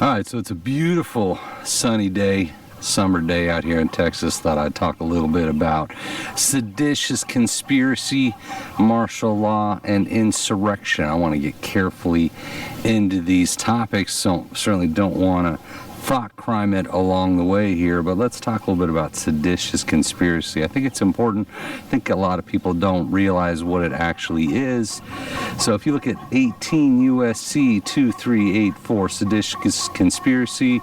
Alright, so it's a beautiful sunny day, summer day out here in Texas. Thought I'd talk a little bit about seditious conspiracy, martial law, and insurrection. I want to get carefully into these topics, so certainly don't want to thought crime it along the way here, but let's talk a little bit about seditious conspiracy. I think it's important. I think a lot of people don't realize what it actually is. So if you look at 18 U.S.C. 2384, seditious conspiracy,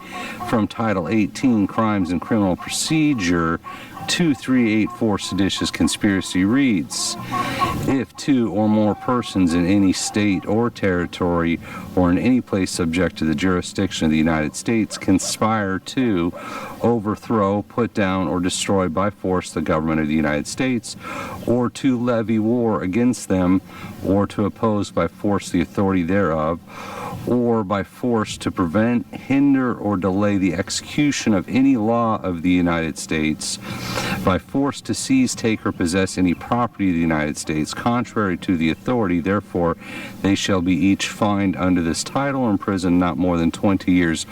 from Title 18, Crimes and Criminal Procedure, 2384 seditious conspiracy reads, if two or more persons in any state or territory or in any place subject to the jurisdiction of the United States conspire to overthrow, put down, or destroy by force the government of the United States, or to levy war against them, or to oppose by force the authority thereof, or by force to prevent, hinder, or delay the execution of any law of the United States, by force to seize, take, or possess any property of the United States contrary to the authority, therefore they shall be each fined under this title or imprisoned not more than 20 years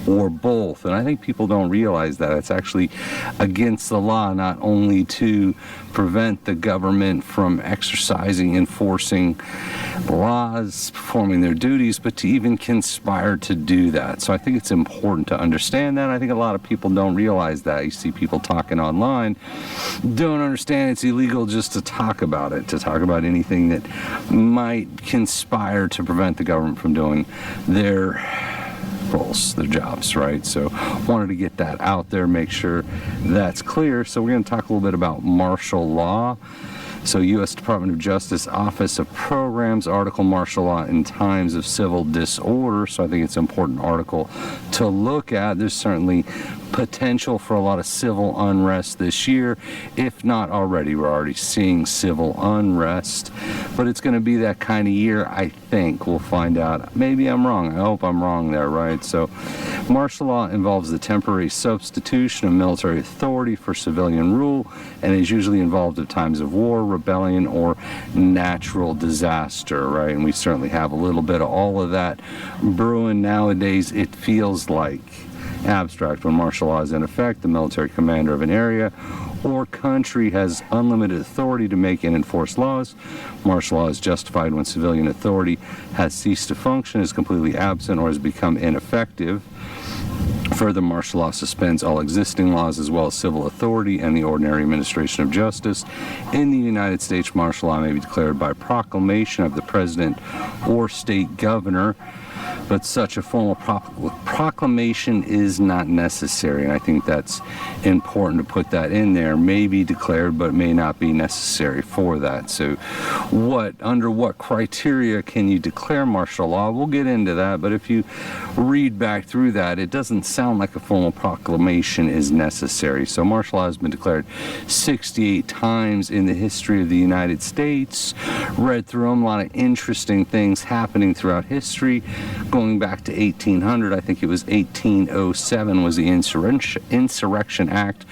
or both. And I think people don't realize that it's actually against the law not only to prevent the government from exercising, enforcing laws, performing their duties, but to even conspire to do that. So I think it's important to understand that. I think a lot of people don't realize that. You see people talking online, don't understand it's illegal just to talk about it, to talk about anything that might conspire to prevent the government from doing their roles, their jobs, right? So wanted to get that out there, make sure that's clear. So we're going to talk a little bit about martial law. So U.S. Department of Justice Office of Programs article, Martial Law in Times of Civil Disorder. So I think it's an important article to look at. There's certainly potential for a lot of civil unrest this year, if not already. We're already seeing civil unrest, but it's going to be that kind of year, I think. We'll find out. Maybe I'm wrong. I hope I'm wrong there, right? So martial law involves the temporary substitution of military authority for civilian rule and is usually involved at times of war, rebellion, or natural disaster, right? And we certainly have a little bit of all of that brewing nowadays. It feels like abstract. When martial law is in effect, the military commander of an area or country has unlimited authority to make and enforce laws. Martial law is justified when civilian authority has ceased to function, is completely absent, or has become ineffective. Further, martial law suspends all existing laws as well as civil authority and the ordinary administration of justice. In the United States, martial law may be declared by proclamation of the president or state governor, but such a formal proclamation is not necessary, and I think that's important to put that in there. May be declared, but may not be necessary for that. So under what criteria can you declare martial law? We'll get into that, but if you read back through that, it doesn't sound like a formal proclamation is necessary. So martial law has been declared 68 times in the history of the United States. Read through them, a lot of interesting things happening throughout history. Going back to 1800, I think it was 1807 was the Insurrection Act,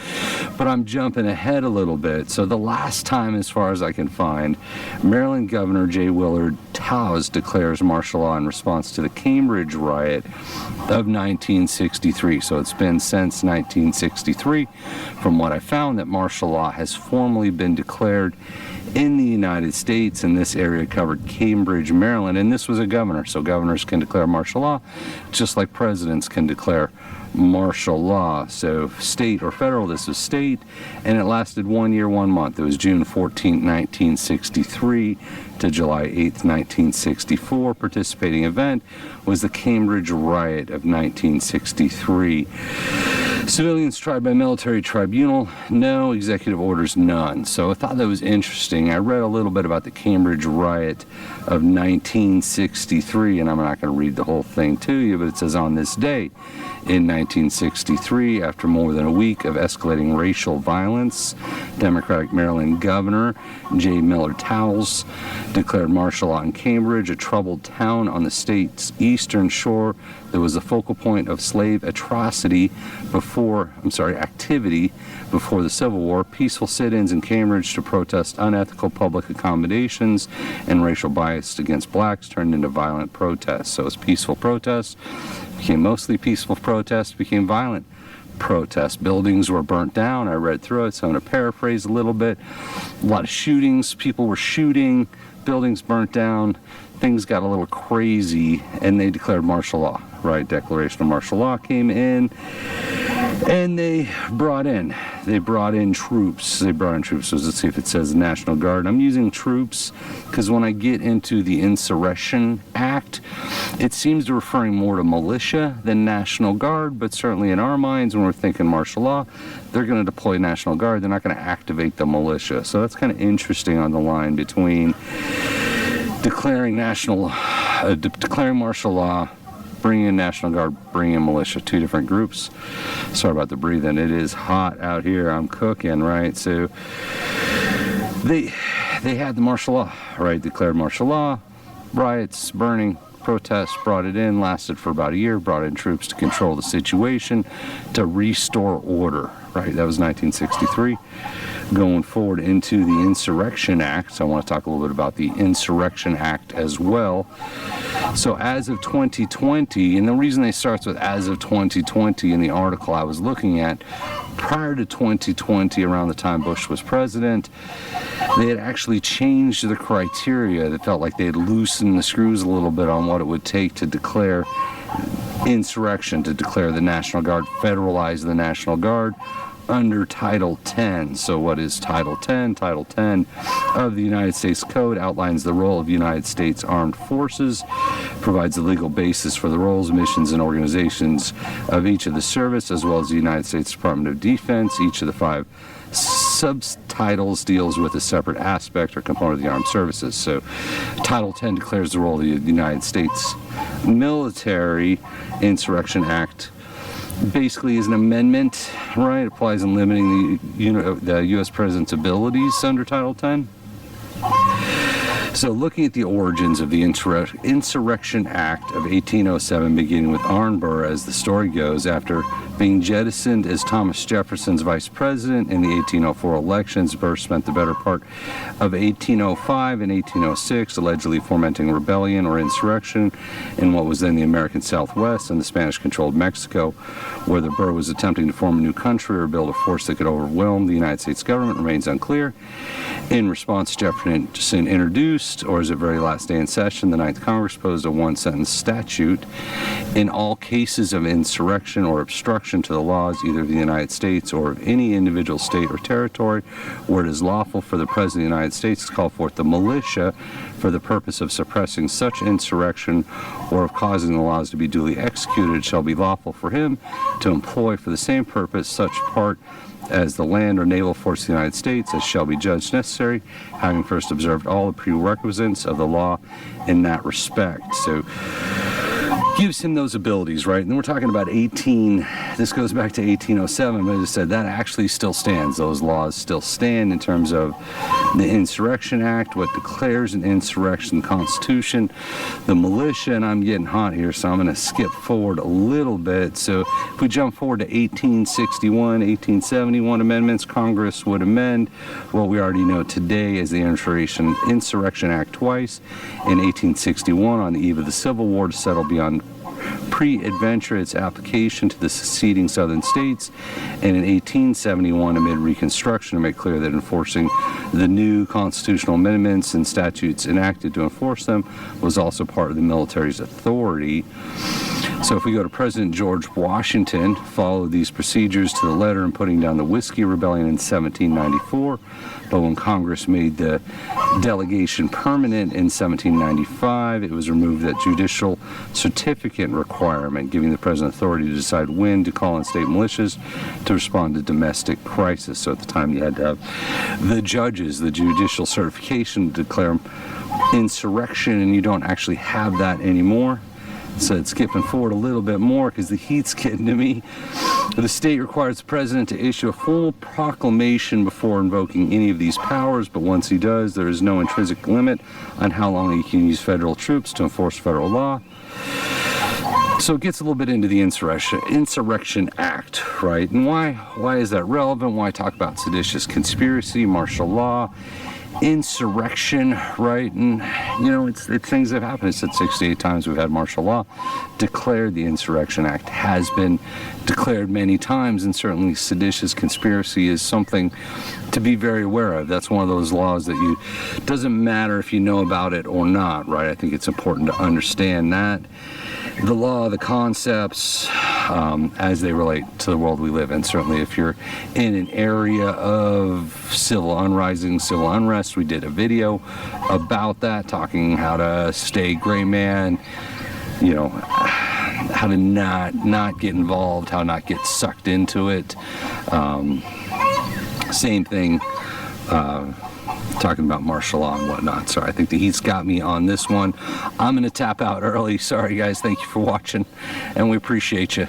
but I'm jumping ahead a little bit. So the last time, as far as I can find, Maryland Governor J. Willard Towse declares martial law in response to the Cambridge riot of 1963. So it's been since 1963, from what I found, that martial law has formally been declared in the United States, and this area covered Cambridge, Maryland, and this was a governor. So governors can declare martial law just like presidents can declare martial law. So state or federal, this was state, and it lasted 1 year, 1 month. It was June 14, 1963 to July 8, 1964. Participating event was the Cambridge riot of 1963. Civilians tried by military tribunal, no. Executive orders, none. So I thought that was interesting. I read a little bit about the Cambridge riot of 1963, and I'm not going to read the whole thing to you, but it says, on this day in 1963, after more than a week of escalating racial violence, Democratic Maryland Governor J. Miller Towse declared martial law in Cambridge, a troubled town on the state's eastern shore that was the focal point of slave activity before the Civil War. Peaceful sit-ins in Cambridge to protest unethical public accommodations and racial bias against blacks turned into violent protests. So it's peaceful protests. became mostly peaceful protests, became violent protests. Buildings were burnt down. I read through it, so I'm going to paraphrase a little bit. A lot of shootings, people were shooting, buildings burnt down, things got a little crazy, and they declared martial law, right? Declaration of martial law came in, and they brought in troops. So let's see if it says National Guard. I'm using troops because when I get into the Insurrection Act, it seems to referring more to militia than National Guard, but certainly in our minds when we're thinking martial law, they're going to deploy National Guard. They're not going to activate the militia. So that's kind of interesting on the line between declaring martial law, bringing in National Guard, bringing in militia, two different groups. Sorry about the breathing. It is hot out here. I'm cooking, right? So they had the martial law, right? Declared martial law, riots, burning, protests, brought it in, lasted for about a year, brought in troops to control the situation, to restore order, right? That was 1963. Going forward into the Insurrection Act, so I want to talk a little bit about the Insurrection Act as well. So as of 2020, and the reason they starts with as of 2020 in the article I was looking at, prior to 2020, around the time Bush was president, they had actually changed the criteria. They felt like they had loosened the screws a little bit on what it would take to declare insurrection, to declare the National Guard, federalize the National Guard under Title 10. So what is Title 10? Title 10 of the United States Code outlines the role of United States Armed Forces, provides the legal basis for the roles, missions, and organizations of each of the service, as well as the United States Department of Defense. Each of the 5 subtitles deals with a separate aspect or component of the armed services. So Title 10 declares the role of the United States military. Insurrection Act basically is an amendment, right? It applies in limiting the U.S. President's abilities under Title 10. So looking at the origins of the Insurrection Act of 1807, beginning with Arnburgh, as the story goes, after being jettisoned as Thomas Jefferson's vice president in the 1804 elections, Burr spent the better part of 1805 and 1806 allegedly fomenting rebellion or insurrection in what was then the American Southwest and the Spanish-controlled Mexico, whether Burr was attempting to form a new country or build a force that could overwhelm the United States government remains unclear. In response, Jefferson introduced, or as a very last day in session, the Ninth Congress proposed a one-sentence statute. In all cases of insurrection or obstruction to the laws, either of the United States or of any individual state or territory, where it is lawful for the President of the United States to call forth the militia for the purpose of suppressing such insurrection or of causing the laws to be duly executed, it shall be lawful for him to employ for the same purpose such part as the land or naval force of the United States as shall be judged necessary, having first observed all the prerequisites of the law in that respect. So gives him those abilities, right? And then we're talking about this goes back to 1807, but as I said, that actually still stands. Those laws still stand in terms of the Insurrection Act, what declares an insurrection, the Constitution, the militia, and I'm getting hot here, so I'm going to skip forward a little bit. So if we jump forward to 1861, 1871 amendments, Congress would amend what we already know today as the Insurrection Act twice. In 1861, on the eve of the Civil War, to settle beyond pre-adventure its application to the seceding southern states, and in 1871 amid Reconstruction to make clear that enforcing the new constitutional amendments and statutes enacted to enforce them was also part of the military's authority. So if we go to President George Washington, followed these procedures to the letter in putting down the Whiskey Rebellion in 1794, but when Congress made the delegation permanent in 1795, it was removed that judicial certificate requirement, giving the president authority to decide when to call on state militias to respond to domestic crisis. So at the time you had to have the judges, the judicial certification to declare insurrection, and you don't actually have that anymore. So it's skipping forward a little bit more because the heat's getting to me. The state requires the president to issue a formal proclamation before invoking any of these powers, but once he does, there is no intrinsic limit on how long he can use federal troops to enforce federal law. So it gets a little bit into the Insurrection Act, right? And why is that relevant? Why talk about seditious conspiracy, martial law? insurrection, right? And you know, it's things that have happened. It's said 68 times we've had martial law declared. The Insurrection Act has been declared many times, and certainly seditious conspiracy is something to be very aware of. That's one of those laws that doesn't matter if you know about it or not, right? I think it's important to understand that the law, the concepts, as they relate to the world we live in. Certainly if you're in an area of civil unrising, civil unrest, we did a video about that, talking how to stay gray man, you know, how to not get involved, how not get sucked into it. Same thing, talking about martial law and whatnot. So I think that he's got me on this one. I'm going to tap out early. Sorry guys, thank you for watching, and we appreciate you.